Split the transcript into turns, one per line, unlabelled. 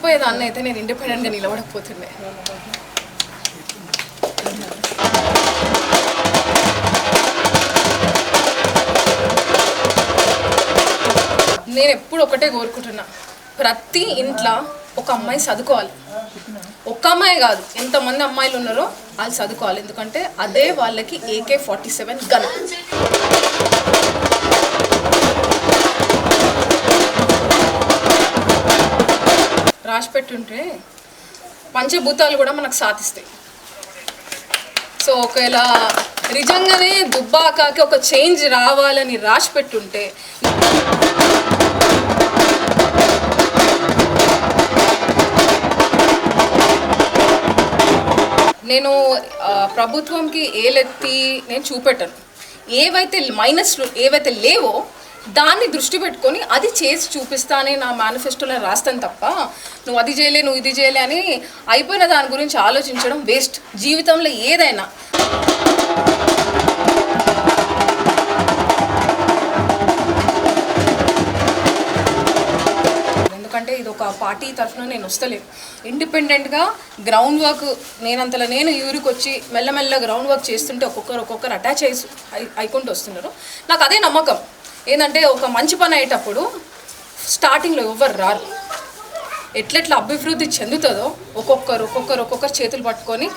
చచ్చిపోయేదాన్ని అయితే నేను ఇండిపెండెంట్గా నిలబడకపోతుండే. నేను ఎప్పుడు ఒకటే కోరుకుంటున్నా, ప్రతి ఇంట్లో ఒక అమ్మాయి చదువుకోవాలి. ఒక్క అమ్మాయి కాదు, ఎంతమంది అమ్మాయిలు ఉన్నారో వాళ్ళు చదువుకోవాలి. ఎందుకంటే అదే వాళ్ళకి AK-47 గన్. రాసి పెట్టుంటే పంచభూతాలు కూడా మనకు సాధిస్తాయి. సో ఒకవేళ నిజంగానే దుబ్బాకకి ఒక చేంజ్ రావాలని రాసి పెట్టుంటే నేను ప్రభుత్వంకి ఏలెత్తి నేను చూపెట్టాను. ఏవైతే మైనస్లు ఏవైతే లేవో దాన్ని దృష్టి పెట్టుకొని అది చేసి చూపిస్తానని నా మేనిఫెస్టోలో రాస్తాను తప్ప నువ్వు అది చేయలే నువ్వు ఇది చేయలే అని అయిపోయిన దాని గురించి ఆలోచించడం వేస్ట్. జీవితంలో ఏదైనా ఎందుకంటే ఇది ఒక పార్టీ తరఫున నేను వస్తలేను. ఇండిపెండెంట్గా గ్రౌండ్ వర్క్ నేనంతలో నేను ఊరికి వచ్చి మెల్లమెల్ల గ్రౌండ్ వర్క్ చేస్తుంటే ఒక్కొక్కరు అటాచ్ అయికుంటూ వస్తున్నారు. నాకు అదే నమ్మకం ఏంటంటే ఒక మంచి పని అయ్యేటప్పుడు స్టార్టింగ్లో ఎవ్వరు రారు. ఎట్లెట్లా అభివృద్ధి చెందుతుందో ఒక్కొక్కరు చేతులు పట్టుకొని